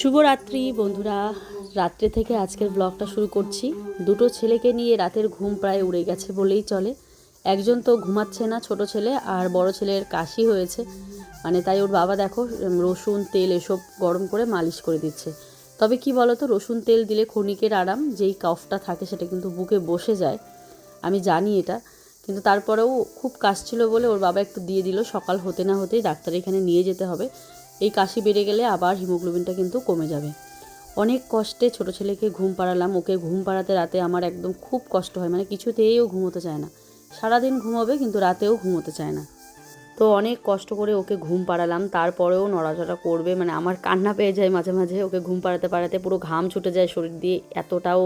শুভরাত্রি বন্ধুরা, রাত্রে থেকে আজকের ব্লগটা শুরু করছি। দুটো ছেলেকে নিয়ে রাতের ঘুম প্রায় উড়ে গেছে বলেই চলে। একজন তো ঘুমাচ্ছে না, ছোট ছেলে, আর বড় ছেলের কাশি হয়েছে, মানে তাই ওর বাবা দেখো রসুন তেল এসব গরম করে মালিশ করে দিচ্ছে। তবে কি বলো তো, রসুন তেল দিলে ক্ষণিকের আরাম, যেই কফটা থাকে সেটা কিন্তু বুকে বসে যায়, আমি জানি এটা, কিন্তু তারপরেও খুব কাশছিল বলে ওর বাবা একটু দিয়ে দিল। সকাল হতে না হতেই ডাক্তারের এখানে নিয়ে যেতে হবে, এই কাশি বেড়ে গেলে আবার হিমোগ্লোবিনটা কিন্তু কমে যাবে। অনেক কষ্টে ছোট ছেলেকে ঘুম পাড়ালাম। ওকে ঘুম পাড়াতে রাতে আমার একদম খুব কষ্ট হয়, মানে কিছুতেই ও ঘুমোতে চায় না। সারাদিন ঘুমোবে কিন্তু রাতেও ঘুমোতে চায় না। তো অনেক কষ্ট করে ওকে ঘুম পাড়ালাম, তারপরেও নড়াচড়া করবে, মানে আমার কান্না পেয়ে যায় মাঝে মাঝে। ওকে ঘুম পাড়াতে পাড়াতে পুরো ঘাম ছুটে যায় শরীর দিয়ে, এতটাও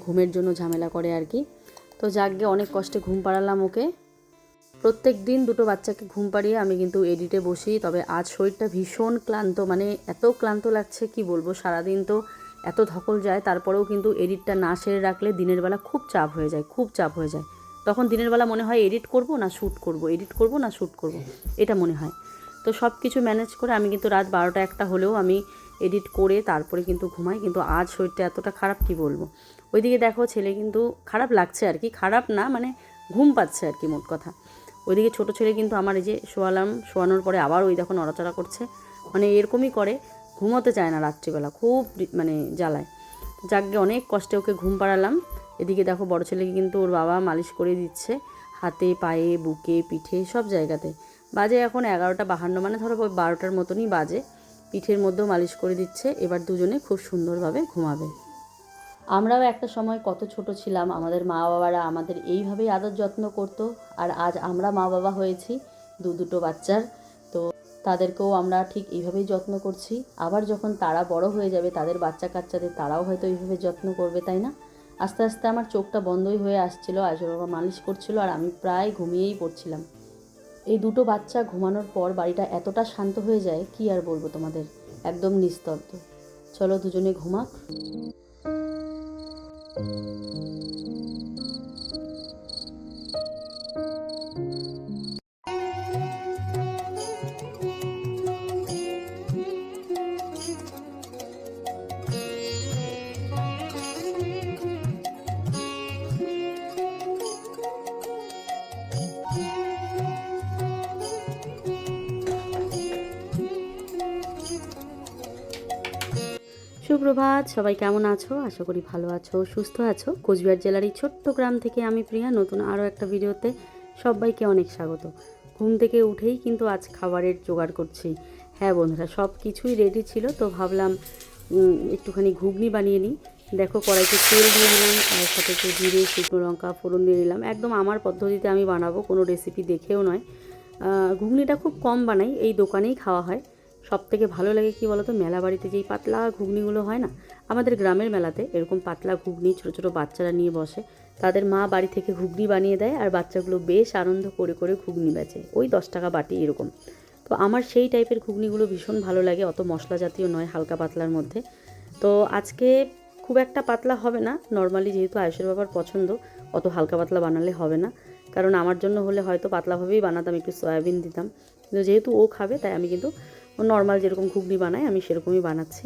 ঘুমের জন্য ঝামেলা করে আর কি। তো যাকগে অনেক কষ্টে ঘুম পাড়ালাম ওকে। প্রত্যেক দিন দুটো বাচ্চাকে ঘুম পাড়িয়ে আমি কিন্তু এডিটে বসি। তবে আজ শরীরটা ভীষণ ক্লান্ত, মানে এত ক্লান্ত লাগছে কি বলবো। সারাদিন তো এত ধকল যায়, তারপরেও কিন্তু এডিটটা না সেরে রাখলে দিনের বেলা খুব চাপ হয়ে যায়। তখন দিনের বেলা মনে হয় এডিট করব না শ্যুট করব, এটা মনে হয়। তো সব কিছু ম্যানেজ করে আমি কিন্তু রাত 12টা-1টা হলেও আমি এডিট করে তারপরে কিন্তু ঘুমাই। কিন্তু আজ শরীরটা এতটা খারাপ কি বলবো। ওইদিকে দেখো ছেলে কিন্তু খারাপ লাগছে আর কি, খারাপ না মানে ঘুম পাচ্ছে আর কি, মোট কথা। ওইদিকে ছোটো ছেলে কিন্তু আমার এই যে শোয়ানোর পরে আবার ওই দেখো নড়াচড়া করছে, মানে এরকমই করে, ঘুমোতে চায় না রাত্রিবেলা, খুব মানে জ্বালায়। যাকগে অনেক কষ্টে ওকে ঘুম পাড়ালাম। এদিকে দেখো বড় ছেলেকে কিন্তু ওর বাবা মালিশ করে দিচ্ছে হাতে, পায়ে, বুকে, পিঠে, সব জায়গাতে। বাজে এখন 11টা 52, মানে ধরো ওই 12টার মতনই বাজে। পিঠের মধ্যেও মালিশ করে দিচ্ছে। এবার দুজনে খুব সুন্দরভাবে ঘুমাবে। আমরাও একটা সময় কত ছোট ছিলাম, আমাদের মা বাবারা আমাদের এইভাবেই আদর যত্ন করতো। আর আজ আমরা মা বাবা হয়েছি দুটো বাচ্চার, তো তাদেরকেও আমরা ঠিক এইভাবেই যত্ন করছি। আবার যখন তারা বড় হয়ে যাবে, তাদের বাচ্চা কাচ্চাদের তারাও হয়তো এইভাবে যত্ন করবে, তাই না? আস্তে আস্তে আমার চোখটা বন্ধই হয়ে আসছিল, আয়শোর বাবা মালিশ করছিল আর আমি প্রায় ঘুমিয়েই পড়ছিলাম। এই দুটো বাচ্চা ঘুমানোর পর বাড়িটা এতটা শান্ত হয়ে যায়, কি আর বলবো তোমাদের, একদম নিস্তব্ধ। চলো দুজনে ঘুমাক। সুপ্রভাত, সবাই কেমন আছো? আশা করি ভালো আছো, সুস্থ আছো। কোচবিহার জেলার এই ছোট্ট গ্রাম থেকে আমি প্রিয়া, নতুন আরও একটা ভিডিওতে সবাইকে অনেক স্বাগত। ঘুম থেকে উঠেই কিন্তু আজ খাবারের জোগাড় করছি। হ্যাঁ বন্ধুরা, সব কিছুই রেডি ছিল, তো ভাবলাম একটুখানি ঘুগনি বানিয়ে নিই। দেখো কড়াইতে তেল দিয়ে নিলাম, আর সাথে একটু জিরে, শুকনো লঙ্কা ফোড়ন দিয়ে নিলাম। একদম আমার পদ্ধতিতে আমি বানাবো, কোনো রেসিপি দেখেও নয়। ঘুগনিটা খুব কম বানাই, এই দোকানেই খাওয়া হয়। সব থেকে ভালো লাগে কি বলো তো, মেলা বাড়িতে যেই পাতলা ঘুগনিগুলো হয় না, আমাদের গ্রামের মেলাতে এরকম পাতলা ঘুগনি ছোটো ছোটো বাচ্চারা নিয়ে বসে, তাদের মা বাড়ি থেকে ঘুগনি বানিয়ে দেয়, আর বাচ্চাগুলো বেশ আনন্দ করে করে ঘুগনি বেচে, ওই 10 টাকা বাটি এরকম। তো আমার সেই টাইপের ঘুগনিগুলো ভীষণ ভালো লাগে, অত মশলা জাতীয় নয়, হালকা পাতলার মধ্যে। তো আজকে খুব একটা পাতলা হবে না, নর্মালি যেহেতু আয়ুষের বাবার পছন্দ, অত হালকা পাতলা বানালে হবে না। কারণ আমার জন্য হলে হয়তো পাতলাভাবেই বানাতাম, একটু সয়াবিন দিতাম, কিন্তু যেহেতু ও খাবে তাই আমি কিন্তু নর্মাল যেরকম ঘুগনি বানাই আমি সেরকমই বানাচ্ছি।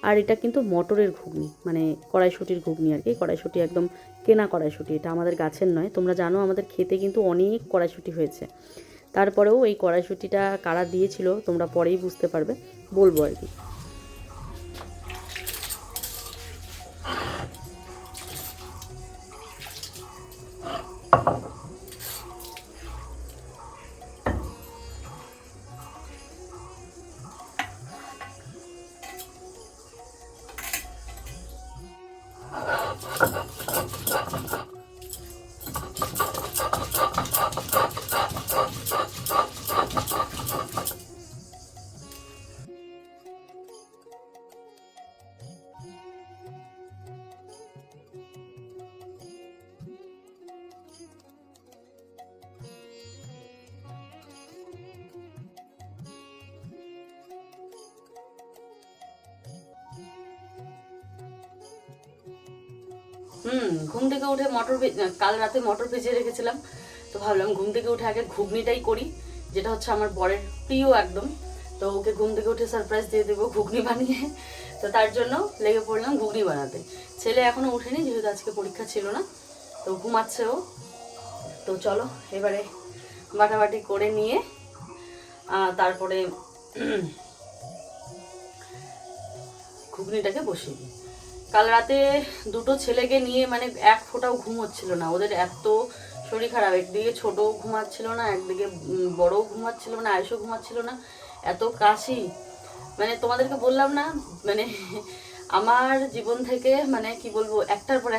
আর এটা কিন্তু মটরের ঘুগনি, মানে কড়াইশুঁটির ঘুগনি আর কি। কড়াইশুঁটি একদম কেনা কড়াইশুঁটি, এটা আমাদের গাছের নয়। তোমরা জানো আমাদের খেতে কিন্তু অনেক কড়াইশুঁটি হয়েছে। তারপরেও এই কড়াইশুঁটিটা কারা দিয়েছিল তোমরা পরেই বুঝতে পারবে, বলবো আর কি। ঘুম থেকে উঠে কাল রাতে মটর ভেজে রেখেছিলাম, তো ভাবলাম ঘুম থেকে উঠে আগে ঘুগনিটাই করি, যেটা হচ্ছে আমার বরের প্রিয় একদম। তো ওকে ঘুম থেকে উঠে সারপ্রাইজ দিয়ে দেবো ঘুগনি বানিয়ে। তো তার জন্য লেগে পড়লাম ঘুগনি বানাতে। ছেলে এখনো উঠেনি, যেহেতু আজকে পরীক্ষা ছিল না, তো ঘুমাচ্ছে ও। তো চলো এবারে বাটাবাটি করে নিয়ে তারপরে ঘুগনিটাকে বসিয়ে দিই। কাল রাতে দুটো ছেলেকে নিয়ে মানে এক ফোঁটাও ঘুম হচ্ছিল না, ওদের এত শরীর খারাপ। একদিকে ছোটও ঘুমাচ্ছিল না, একদিকে বড়ও ঘুমাচ্ছিল না, আয়ুষও ঘুমাচ্ছিল না, এত কাশি। মানে তোমাদেরকে বললাম না, মানে আমার জীবন থেকে মানে কি বলবো, একটার পর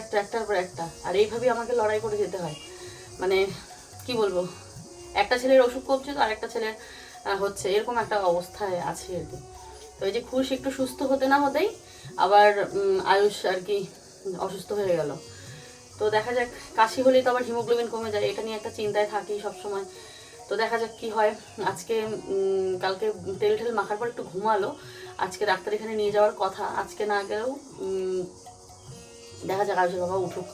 একটা, আর এইভাবেই আমাকে লড়াই করে যেতে হয়। মানে কি বলবো, একটা ছেলের অসুখ কমছে তো আরেকটা ছেলের হচ্ছে, এরকম একটা অবস্থায় আছে আর কি। তো এই যে খুশ একটু সুস্থ হতে না হতেই আবার আয়ুষ আর কি অসুস্থ হয়ে গেল। তো দেখা যাক, কাশি হলেই তো আবার হিমোগ্লোবিন কমে যায়, এটা নিয়ে একটা চিন্তায় থাকি সবসময়। তো দেখা যাক কি হয়। আজকে কালকে তেল ঠেল মাখার পর একটু ঘুমালো, আজকে ডাক্তার এখানে নিয়ে যাওয়ার কথা। আজকে না গেলেও দেখা যাক, আয়ুষের বাবা উঠুক,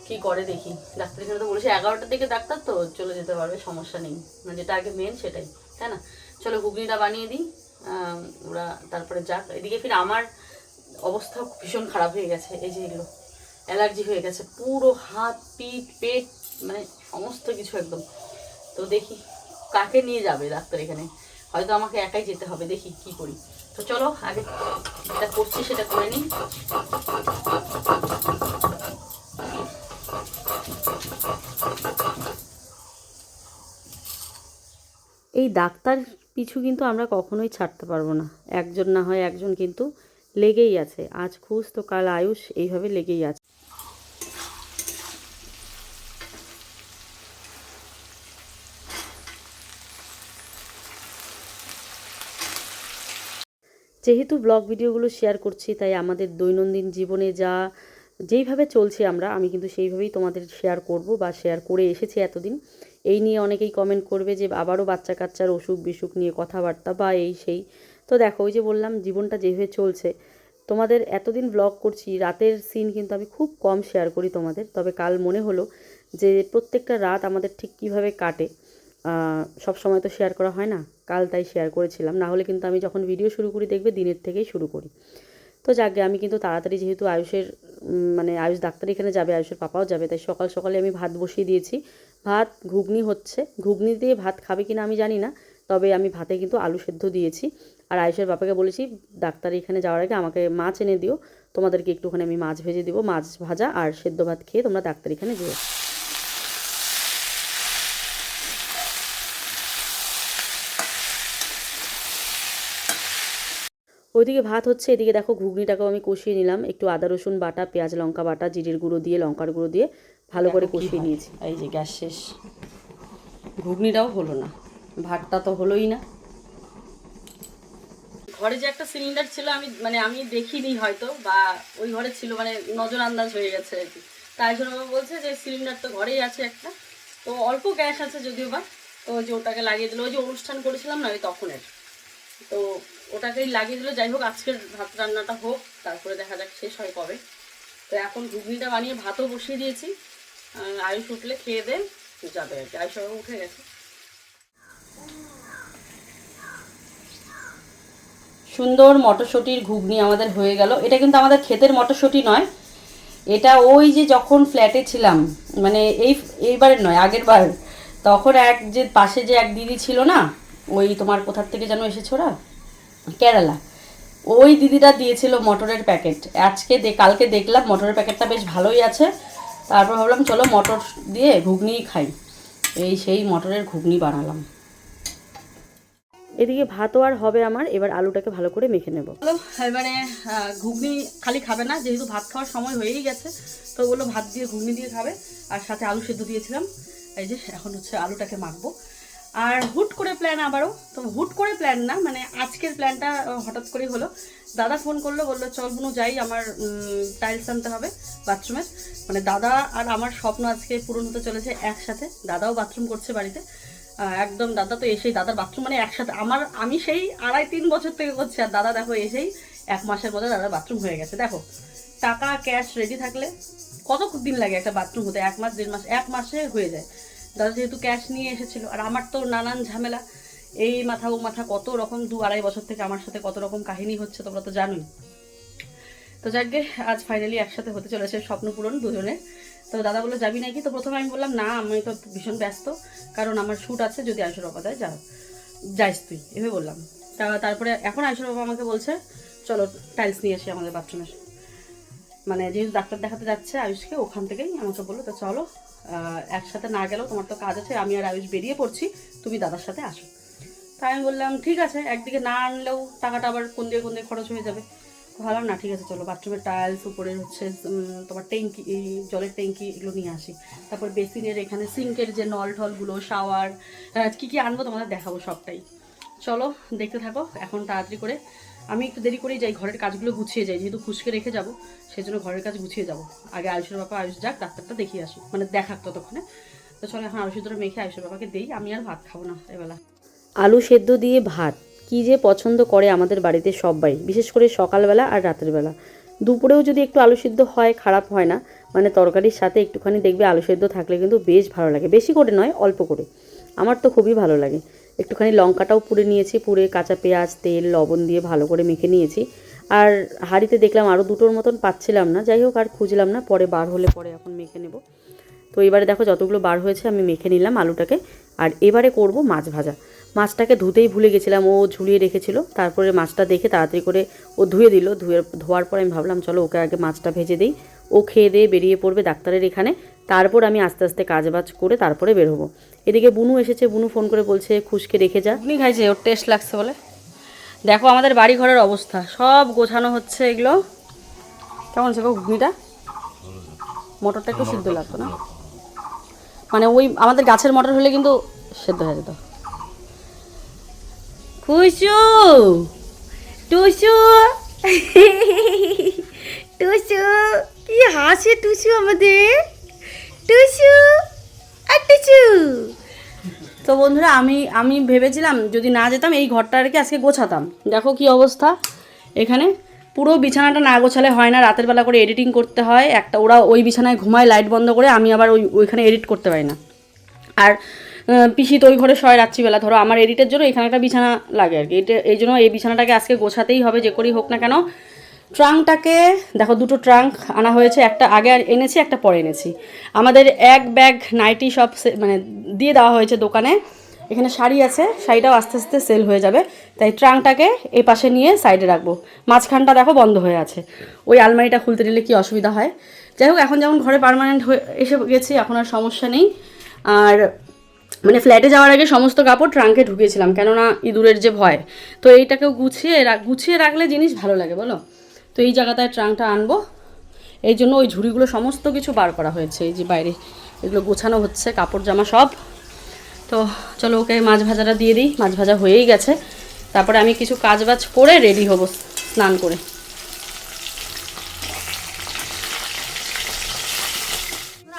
কি করে দেখি। ডাক্তার এখানে তো বলেছে 11টার দিকে ডাক্তার, তো চলে যেতে পারবে, সমস্যা নেই, মানে যেটা আগে মেন সেটাই, তাই না? চলো ঘুগনিটা বানিয়ে দিই, ওরা তারপরে যাক। এদিকে ফির আমার অবস্থা ভীষণ খারাপ হয়ে গেছে, এই যে এগুলো অ্যালার্জি হয়ে গেছে পুরো, হাত পিঠ পেট মানে সমস্ত কিছু একদম। তো দেখি কাকে নিয়ে যাবে ডাক্তার এখানে, হয়তো আমাকে একাই যেতে হবে, দেখি কি করি। তো চলো আগে যেটা করছি সেটা করে নিই। এই ডাক্তার পিছু কিন্তু আমরা কখনোই ছাড়তে পারবো না, একজন না হয় একজন কিন্তু লেগেই আছে। আজ খুশ তো কাল আয়ুষ, এইভাবে লেগেই আছে। যেহেতু ব্লগ ভিডিওগুলো শেয়ার করছি, তাই আমাদের দৈনন্দিন জীবনে যেইভাবে চলছে আমি কিন্তু সেইভাবেই তোমাদের শেয়ার করব বা শেয়ার করে এসেছি এতদিন। এই নিয়ে অনেকেই কমেন্ট করবে যে আবারও বাচ্চা কাচ্চার অসুখ বিসুখ নিয়ে কথাবার্তা বা এই সেই। তো দেখো, ওই যে বললাম জীবনটা যেভাবে চলছে, তোমাদের এতদিন ব্লগ করছি, রাতের সিন কিন্তু আমি খুব কম শেয়ার করি তোমাদের। তবে কাল মনে হলো যে প্রত্যেকটা রাত আমাদের ঠিক কীভাবে কাটে সব সময় তো শেয়ার করা হয় না, কাল তাই শেয়ার করেছিলাম। না হলে কিন্তু আমি যখন ভিডিও শুরু করি দেখবে দিনের থেকেই শুরু করি। তো যাকে আমি কিন্তু তাড়াতাড়ি, যেহেতু আয়ুষের মানে আয়ুষ ডাক্তার এখানে যাবে, আয়ুষের পাপাও যাবে, তাই সকাল সকালে আমি ভাত বসিয়ে দিয়েছি। ভাত ঘুগনি হচ্ছে, ঘুগনি দিয়ে ভাত খাবে কিনা আমি জানি না, তবে আমি ভাতে কিন্তু আলু সেদ্ধ দিয়েছি। আর আয়ুষের বাবাকে বলেছি ডাক্তার এখানে যাওয়ার আগে আমাকে মাছ এনে দিও, তোমাদেরকে একটুখানি আমি মাছ ভেজে দিব, মাছ ভাজা আর সেদ্ধ ভাত খেয়ে তোমরা ডাক্তার এখানে যেও। ওইদিকে ভাত হচ্ছে, এদিকে দেখো ঘুগনিটাকেও আমি কষিয়ে নিলাম, একটু আদা রসুন বাটা, পেঁয়াজ লঙ্কা বাটা, জিরের গুঁড়ো দিয়ে, লঙ্কার গুঁড়ো দিয়ে ভালো করে কষিয়ে নিয়েছি। এই যে গ্যাস শেষ, ঘুগনিটাও হলো না, ভাতটা তো হলোই না। ঘরে যে একটা সিলিন্ডার ছিল আমি দেখিনি হয়তো, বা ওই ঘরে ছিল, মানে নজর আন্দাজ হয়ে গেছে আর কি। তাই জন্য বাবা বলছে যে সিলিন্ডার তো ঘরেই আছে একটা, তো অল্প গ্যাস আছে যদিও বা, তো যে ওটাকে লাগিয়ে দিল, ওই যে অনুষ্ঠান করেছিলাম না ওই তখনের, তো ওটাকেই লাগিয়ে দিল। যাই হোক, আজকের ভাত রান্নাটা হোক, তারপরে দেখা যাক শেষ হয় কবে। তো এখন ঘুগনিটা বানিয়ে ভাতও বসিয়ে দিয়েছি, আয়ুষ উঠলে খেয়ে দেন যাবে আর কি। আয়ুষ উঠে গেছে। সুন্দর মটরশুঁটির ঘুগনি আমাদের হয়ে গেল। এটা কিন্তু আমাদের ক্ষেতের মটরশুঁটি নয়, এটা ওই যে যখন ফ্ল্যাটে ছিলাম, মানে এইবারের নয় আগের বার, তখন যে পাশে যে এক দিদি ছিল না, ওই তোমার কোথার থেকে যেন এসেছে ওরা, কেরালা, ওই দিদিটা দিয়েছিল মটরের প্যাকেট। কালকে দেখলাম মটরের প্যাকেটটা বেশ ভালোই আছে, তারপর ভাবলাম চলো মটর দিয়ে ঘুগনি খাই, সেই মটরের ঘুগনি বানালাম। এদিকে ভাতও আর হবে আমার, এবার আলুটাকে ভালো করে মেখে নেব। এবারে ঘুগনি খালি খাবে না, যেহেতু ভাত খাওয়ার সময় হয়েই গেছে, তো বললো ভাত দিয়ে ঘুগনি দিয়ে খাবে, আর সাথে আলু সেদ্ধ দিয়েছিলাম। এই যে এখন হচ্ছে আলুটাকে মাখবো। আর হুট করে প্ল্যান আবারও, তো হুট করে প্ল্যান না, মানে আজকের প্ল্যানটা হঠাৎ করেই হলো। দাদা ফোন করলো, বললো চল বুনু যাই, আমার টাইলস আনতে হবে বাথরুমের। মানে দাদা আর আমার স্বপ্ন আজকে পূরণ হতে চলেছে একসাথে। দাদাও বাথরুম করছে বাড়িতে, একদম দাদা তো এসেই, দাদার বাথরুম মানে একসাথে আমি সেই 2.5-3 বছর থেকে করছি, আর দাদা দেখো এসেই 1 মাসের মধ্যে দাদার বাথরুম হয়ে গেছে। দেখো, টাকা ক্যাশ রেডি থাকলে কত দিন লাগে একটা বাথরুম হতে? 1 মাস 1.5 মাস, 1 মাসে হয়ে যায়। দাদা যেহেতু ক্যাশ নিয়ে এসেছিল, আর আমার তো নানান ঝামেলা, এই মাথা ও মাথা, কত রকম 2-2.5 বছর থেকে আমার সাথে কত রকম কাহিনী হচ্ছে, তোমরা তো জানোই। তো যাকে আজ ফাইনালি একসাথে হতে চলেছে স্বপ্ন পূরণ দুজনে। তো দাদা বললো যাবি নাকি? তো প্রথমে আমি বললাম না, আমি তো ভীষণ ব্যস্ত, কারণ আমার শ্যুট আছে, যদি আয়ুষের বাবা দেয় যাইস তুই, এভাবে বললাম। তারপরে এখন আয়ুষের বাবা আমাকে বলছে চলো টাইলস নিয়ে আসি আমাদের বাথরুমের, মানে যেহেতু ডাক্তার দেখাতে যাচ্ছে আয়ুষকে, ওখান থেকেই আমাকে বললো তো চলো একসাথে না গেলেও তোমার তো কাজ আছে, আমি আর আয়ুষ বেরিয়ে পড়ছি, তুমি দাদার সাথে আসো। তাই আমি বললাম ঠিক আছে, একদিকে না আনলেও টাকাটা আবার কোন দিয়ে খরচ হয়ে যাবে। ভাবলাম না ঠিক আছে চলো, বাথরুমের টাইলস, উপরের হচ্ছে তোমার ট্যাঙ্কি, জলের ট্যাঙ্কি, এগুলো নিয়ে আসি। তারপর বেসিনের এখানে সিঙ্কের যে নল ঠলগুলো, শাওয়ার, কী আনবো তোমাদের দেখাবো সবটাই। চলো দেখতে থাকো। এখন তাড়াতাড়ি করে আমি একটু দেরি করেই যাই, ঘরের কাজগুলো গুছিয়ে যাই, যেহেতু খুশকে রেখে যাবো সেই জন্য ঘরের কাজ গুছিয়ে যাবো। আগে আয়ুষের বাবা আয়ুষ যাক, ডাক্তারটা দেখিয়ে আসি, মানে দেখাক ততক্ষণে। তো চলো এখন আয়ুষের ধরে মেখে আয়ুষের বাবাকে দেই, আমি আর ভাত খাবো না এবেলা। আলু সেদ্ধ দিয়ে ভাত কী যে পছন্দ করে আমাদের বাড়িতে সবাই, বিশেষ করে সকালবেলা আর রাতের বেলা। দুপুরেও যদি একটু আলু সেদ্ধ হয় খারাপ হয় না, মানে তরকারির সাথে একটুখানি দেখবে আলু সেদ্ধ থাকলে কিন্তু বেশ ভালো লাগে, বেশি করে নয় অল্প করে, আমার তো খুবই ভালো লাগে। একটুখানি লঙ্কাটাও পুড়ে নিয়েছি, পুড়ে কাঁচা পেঁয়াজ তেল লবণ দিয়ে ভালো করে মেখে নিয়েছি। আর হাঁড়িতে দেখলাম আরও 2টোর মতন পাচ্ছিলাম না, যাই হোক আর খুঁজলাম না, পরে বার হলে পরে এখন মেখে নেব। তো এবারে দেখো যতগুলো বার হয়েছে আমি মেখে নিলাম আলুটাকে। আর এবারে করব মাছ ভাজা। মাছটাকে ধুতেই ভুলে গেছিলাম, ও ঝুলিয়ে রেখেছিল, তারপরে মাছটা দেখে তাড়াতাড়ি করে ও ধুয়ে দিল, ধোয়ার পর আমি ভাবলাম চলো ওকে আগে মাছটা ভেজে দিই, ও খেয়ে দিয়ে বেরিয়ে পড়বে ডাক্তারের এখানে, তারপর আমি আস্তে আস্তে কাজবাজ করে তারপরে বের হবো। এদিকে বুনু এসেছে, বুনু ফোন করে বলছে খুশকে রেখে যা, উনি খাইছে, ওর টেস্ট লাগছে বলে। দেখো আমাদের বাড়ি ঘরের অবস্থা, সব গোছানো হচ্ছে, এগুলো কেমন আছে গো ঘুগনিটা? মটরটা একটু সিদ্ধ লাগতো না, মানে ওই আমাদের গাছের মটর হলে কিন্তু সেদ্ধ হয়ে যেত। খুশু টুসু টুসু, কি হাসি টুসু আমাদের, টুসু আর টুসু। তো বন্ধুরা আমি ভেবেছিলাম যদি না যেতাম এই ঘরটা আর কি আজকে গোছাতাম। দেখো কি অবস্থা এখানে, পুরো বিছানাটা না গোছালে হয় না, রাতের বেলা করে এডিটিং করতে হয় একটা, ওরা ওই বিছানায় ঘুমায় লাইট বন্ধ করে, আমি আবার ওইখানে এডিট করতে পারি না। আর পিসি তো ওই ঘরে শয় রাত্রিবেলা, ধরো আমার এডিটের জন্য এখানে একটা বিছানা লাগে আর কি, এই জন্য এই বিছানাটাকে আজকে গোছাতেই হবে যে করেই হোক না কেন। ট্রাঙ্কটাকে দেখো, 2টো ট্রাঙ্ক আনা হয়েছে, একটা আগে এনেছি একটা পরে এনেছি। আমাদের এক ব্যাগ নাইটি সব মানে দিয়ে দেওয়া হয়েছে দোকানে, এখানে শাড়ি আছে, শাড়িটাও আস্তে আস্তে সেল হয়ে যাবে, তাই ট্রাঙ্কটাকে এই পাশে নিয়ে সাইডে রাখবো। মাঝখানটা দেখো বন্ধ হয়ে আছে, ওই আলমারিটা খুলতে নিলে কি অসুবিধা হয়। যাই হোক এখন যেমন ঘরে পার্মানেন্ট হয়ে এসে গেছি, এখন আর সমস্যা নেই। আর মানে ফ্ল্যাটে যাওয়ার আগে সমস্ত কাপড় ট্রাঙ্কে ঢুকিয়েছিলাম, কেননা ইঁদুরের যে ভয়, তো এইটাকেও গুছিয়ে রাখলে জিনিস ভালো লাগে বলো। তো এই জায়গাটায় ট্রাঙ্কটা আনবো, এই জন্য ওই ঝুড়িগুলো সমস্ত কিছু বার করা হয়েছে, এই যে বাইরে এগুলো গোছানো হচ্ছে, কাপড় জামা সব। তো চলো ওকে মাছ ভাজাটা দিয়ে দিই, মাছ ভাজা হয়েই গেছে, তারপরে আমি কিছু কাজবাজ করে রেডি হব স্নান করে।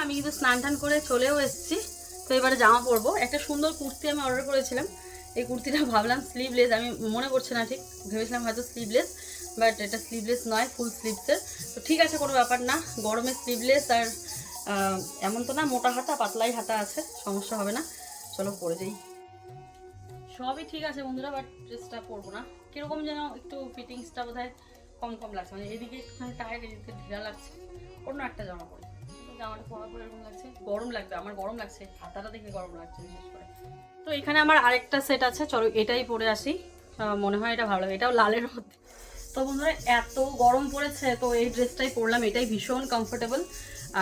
আমি কিন্তু স্নান টান করে চলেও এসেছি, তো এবারে জামা পরবো। একটা সুন্দর কুর্তি আমি অর্ডার করেছিলাম, এই কুর্তিটা ভাবলাম স্লিভলেস, আমি মনে করছি না ঠিক, ভেবেছিলাম হয়তো স্লিভলেস, বাট এটা স্লিভলেস নয়, ফুল স্লিভসের। তো ঠিক আছে, কোনো ব্যাপার না, গরমে স্লিভলেস, আর এমন তো না মোটা হাতা, পাতলাই হাতা আছে, সমস্যা হবে না। চলো পরে যাই। সবই ঠিক আছে বন্ধুরা, বাট ড্রেসটা পরবো না, কীরকম যেন একটু ফিটিংসটা বোধহয় কম লাগছে, মানে এদিকে একটুখানি টায়ার, এদিকে ঢিলা লাগছে, অন্য একটা জামা পরি। জামাটা পরার পরে এরকম লাগছে, গরম লাগবে, আমার গরম লাগছে, হাতাটা দেখে গরম লাগছে বিশেষ করে। তো এখানে আমার আরেকটা সেট আছে, চলো এটাই পরে আসি, মনে হয় এটা ভালো লাগে, এটাও লালের মধ্যে। তো বন্ধুরা এত গরম পড়েছে, তো এই ড্রেসটাই পরলাম, এটাই ভীষণ কমফোর্টেবল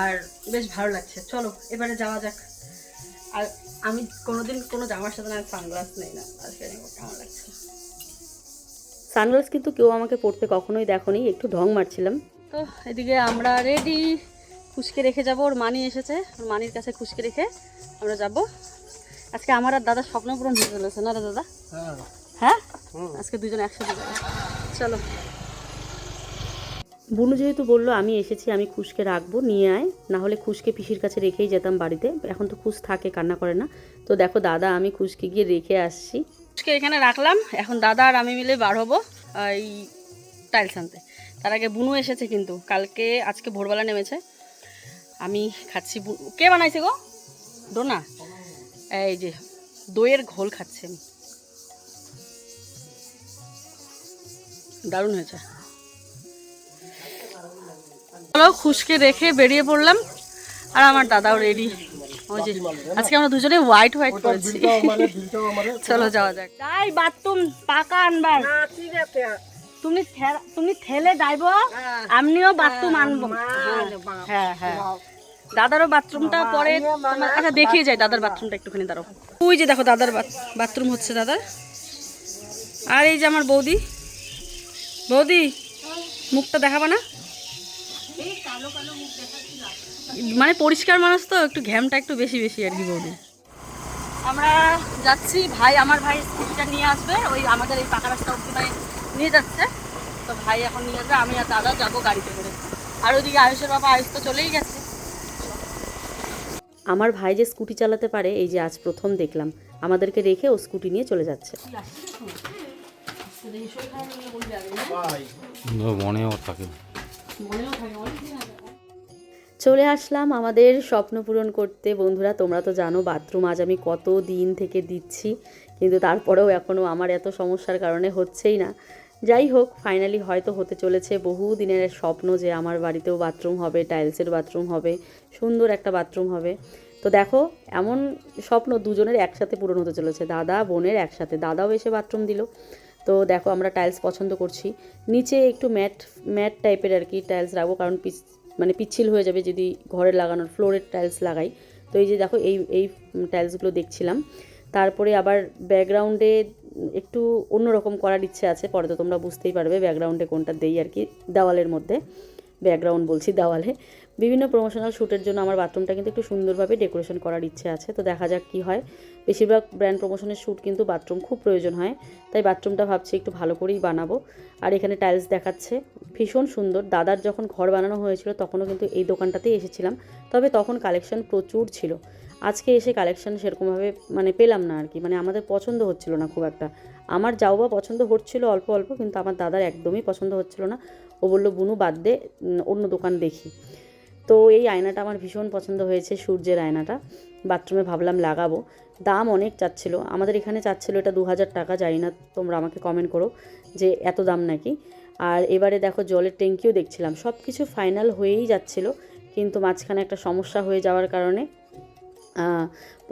আর বেশ ভালো লাগছে। চলো এবারে যাওয়া যাক। আর আমি কোনোদিন কোনো জামার সাথে না সানগ্লাস নেই না, আজকে কেমন লাগছে। সানগ্লাস কিন্তু কেউ আমাকে পরতে কখনোই দেখোনি, একটু ঢং মারছিলাম। তো এদিকে আমরা রেডি, খুশকে রেখে যাব, ওর মানি এসেছে, ওর মানির কাছে খুশকে রেখে আমরা যাব। আজকে আমার আর দাদার স্বপ্ন পূরণ হয়ে চলেছে না রে দাদা? হ্যাঁ, আজকে দুজন একসাথে যাবো, চলো। বুনু যেহেতু বললো আমি এসেছি, আমি খুশকে রাখবো, নিয়ে আয়, না হলে খুশকে পিসির কাছে রেখেই যেতাম বাড়িতে, এখন তো খুশ থাকে, কান্না করে না। তো দেখো দাদা আমি খুশকে গিয়ে রেখে আসছি, খুশকে এখানে রাখলাম, এখন দাদা আর আমি মিলে বার হবো এই টাইলস আনতে। তার আগে বুনু এসেছে কিন্তু, আজকে ভোরবেলা নেমেছে। আমি খাচ্ছি। কে বানাইছে গো? ডোনা। এই যে দইয়ের ঘোল খাচ্ছি আমি, দারুণ হয়েছে। চলো খুশকে রেখে বেরিয়ে পড়লাম, আর আমার দাদাও রেডি। ওই যে আজকে আমরা দুজনে হোয়াইট করেছি। চলো যাওয়া যাক। যাই বাথরুম পাকা আনবার, তুমি ঠেলে যাইব, আমিও বাথরুম আনবো। হ্যাঁ হ্যাঁ, দাদারও বাথরুমটা পরে। আচ্ছা দেখিয়ে যাই দাদার বাথরুমটা একটুখানি, দাঁড়াও। ওই যে দেখো দাদার বাথরুম হচ্ছে দাদার। আর এই যে আমার বৌদি, বৌদি মুখটা দেখাবা না? মানে পরিষ্কার মানুষ তো, একটু ঘ্যামটা একটু বেশি বেশি আর কি বৌদি। আমরা যাচ্ছি, আমার ভাই স্কুটিটা নিয়ে আসবে, ওই আমাদের এই পাকা রাস্তা অব্দি নিয়ে যাচ্ছে। তো ভাই এখন নিয়ে আসবে, আমি আর দাদা যাবো গাড়িতে করে। আর ওইদিকে আয়ুষের বাবা, আয়ুষ তো চলেই গেছে। আমার ভাই যে স্কুটি চালাতে পারে এই যে আজ প্রথম দেখলাম, আমাদেরকে রেখে ও স্কুটি নিয়ে চলে যাচ্ছে। চলে আসলাম আমাদের স্বপ্ন পূরণ করতে। বন্ধুরা তোমরা তো জানো বাথরুম আজ আমি কত দিন থেকে দিচ্ছি, কিন্তু তারপরেও এখনও আমার এত সমস্যার কারণে হচ্ছেই না। যাই হোক, ফাইনালি হয়তো হতে চলেছে। বহু দিনের স্বপ্ন যে আমার বাড়িতেও বাথরুম হবে, টাইলসের বাথরুম হবে, সুন্দর একটা বাথরুম হবে। তো দেখো এমন স্বপ্ন দুজনের একসাথে পূরণ হতে চলেছে, দাদা বোনের একসাথে। দাদাও এসে বাথরুম দিল। তো দেখো আমরা টাইলস পছন্দ করছি, নিচে একটু ম্যাট টাইপের আর কি টাইলস রাখবো, কারণ পিচ্ছিল হয়ে যাবে যদি ঘরে লাগানোর ফ্লোরের টাইলস লাগাই। তো এই যে দেখো এই টাইলসগুলো দেখছিলাম। তারপরে আবার ব্যাকগ্রাউন্ডে একটু অন্যরকম করার ইচ্ছে আছে, পরে তো তোমরা বুঝতেই পারবে ব্যাকগ্রাউন্ডে কোনটা দেই আর কি। দেওয়ালের মধ্যে, ব্যাকগ্রাউন্ড বলছি, দেওয়ালে বিভিন্ন প্রমোশনাল শ্যুটের জন্য আমার বাথরুমটা কিন্তু একটু সুন্দরভাবে ডেকোরেশন করার ইচ্ছে আছে। তো দেখা যাক কী হয়। বেশিরভাগ ব্র্যান্ড প্রমোশনের শ্যুট কিন্তু বাথরুম খুব প্রয়োজন হয়, তাই বাথরুমটা ভাবছি একটু ভালো করেই বানাবো। আর এখানে টাইলস দেখাচ্ছে, ভীষণ সুন্দর। দাদার যখন ঘর বানানো হয়েছিল তখনও কিন্তু এই দোকানটাতেই এসেছিলাম, তবে তখন কালেকশন প্রচুর ছিল। আজকে এসে কালেকশন সেরকমভাবে পেলাম না আর কি, আমাদের পছন্দ হচ্ছিল না খুব একটা। আমার যাও বা পছন্দ হচ্ছিল অল্প অল্প, কিন্তু আমার দাদার একদমই পছন্দ হচ্ছিল না। ও বললো বুনু বাদ দে, অন্য দোকান দেখি। তো এই আয়নাটা আমার ভীষণ পছন্দ হয়েছে, সূর্যের আয়নাটা। বাথরুমে ভাবলাম লাগাবো। দাম অনেক চাচ্ছিল, আমাদের এখানে চাচ্ছিল এটা 2000 টাকা। জানি না, তোমরা আমাকে কমেন্ট করো যে এত দাম নাকি। আর এবারে দেখো জলের ট্যাঙ্কিও দেখছিলাম, সব কিছু ফাইনাল হয়েই যাচ্ছিল, কিন্তু মাঝখানে একটা সমস্যা হয়ে যাওয়ার কারণে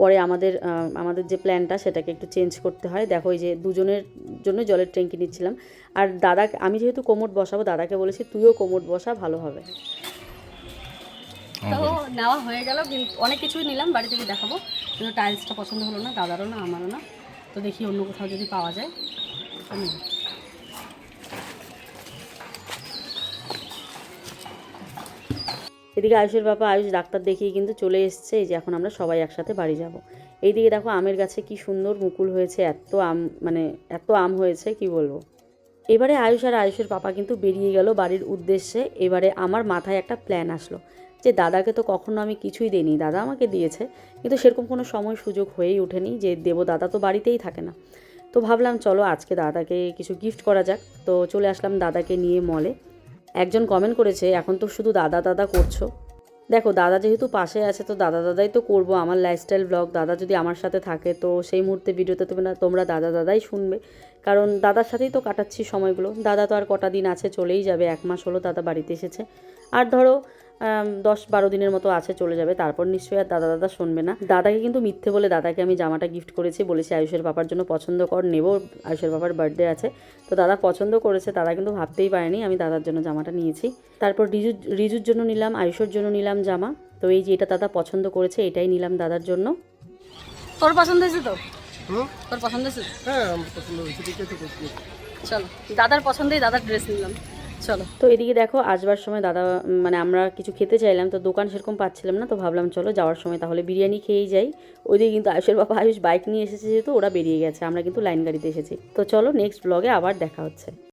পরে আমাদের যে প্ল্যানটা সেটাকে একটু চেঞ্জ করতে হয়। দেখো এই যে দুজনের জন্য জলের ট্যাঙ্কি নিচ্ছিলাম। আর আমি যেহেতু কোমোড বসাবো, দাদাকে বলেছি তুইও কোমোড বসা, ভালো হবে। তো নেওয়া হয়ে গেল, কিন্তু অনেক কিছুই নিলাম, বাড়ি থেকে দেখাবো। কিন্তু টাইলসটা পছন্দ হলো না, দাদারও না আমারও না। তো দেখি অন্য কোথাও যদি পাওয়া যায়। এদিকে আয়ুষের বাবা আয়ুষ ডাক্তার দেখিয়ে কিন্তু চলে এসছে। এই যে এখন আমরা সবাই একসাথে বাড়ি যাব। এইদিকে দেখো আমের গাছে কি সুন্দর মুকুল হয়েছে, এত আম এত আম হয়েছে কি বলবো। এবারে আয়ুষ আর আয়ুষের পাপা কিন্তু বেরিয়ে গেল বাড়ির উদ্দেশ্যে। এবারে আমার মাথায় একটা প্ল্যান আসলো যে দাদাকে তো কখনো আমি কিছুই দিইনি, দাদা আমাকে দিয়েছে, কিন্তু সেরকম কোনো সময় সুযোগ হয়েই ওঠেনি যে দেবো। দাদা তো বাড়িতেই থাকে না। তো ভাবলাম চলো আজকে দাদাকে কিছু গিফট করা যাক। তো চলে আসলাম দাদাকে নিয়ে মলে। একজন কমেন্ট করেছে এখন তো শুধু দাদা দাদা করছো। দেখো দাদা যেহেতু পাশে আছে তো দাদা দাদাই তো করবো, আমার লাইফস্টাইল ব্লগ। দাদা যদি আমার সাথে থাকে তো সেই মুহূর্তে ভিডিওতে তোমরা দাদা দাদাই শুনবে, কারণ দাদার সাথেই তো কাটাচ্ছি সময়গুলো। দাদা তো আর কটা দিন আছে, চলেই যাবে। 1 মাস হলো দাদা বাড়িতে এসেছে, আর ধরো 10-12 দিনের মতো আছে, চলে যাবে। তারপর নিশ্চয়ই আর দাদা দাদা শুনবে না। দাদাকে কিন্তু মিথ্যে বলে দাদাকে আমি জামাটা গিফট করেছি, বলেছি আয়ুষের বাবার জন্য পছন্দ কর, নেবো, আয়ুষের বাবার বার্থডে আছে। তো দাদা পছন্দ করেছে, দাদা কিন্তু ভাবতেই পারেনি আমি দাদার জন্য জামাটা নিয়েছি। তারপর রিজুর জন্য নিলাম, আয়ুষের জন্য নিলাম জামা। তো এই যে এটা দাদা পছন্দ করেছে, এটাই নিলাম দাদার জন্য। তোর পছন্দ হয়েছে তো? তোর পছন্দ হয়েছে? হ্যাঁ আমার পছন্দ হয়েছে, ঠিক আছে। চলো দাদার পছন্দেই দাদার ড্রেস নিলাম। চলো। তো এদিকে দেখো আসবার সময় দাদা আমরা কিছু খেতে চাইলাম, তো দোকান সেরকম পাচ্ছিলাম না। তো ভাবলাম চলো যাওয়ার সময় তাহলে বিরিয়ানি খেয়েই যাই। ওইদিকে কিন্তু আয়ুষের বাবা আয়ুষ বাইক নিয়ে এসেছে, যেহেতু ওরা বেরিয়ে গেছে, আমরা কিন্তু লাইন গাড়িতে এসেছি। তো চলো নেক্সট ব্লগে আবার দেখা হচ্ছে।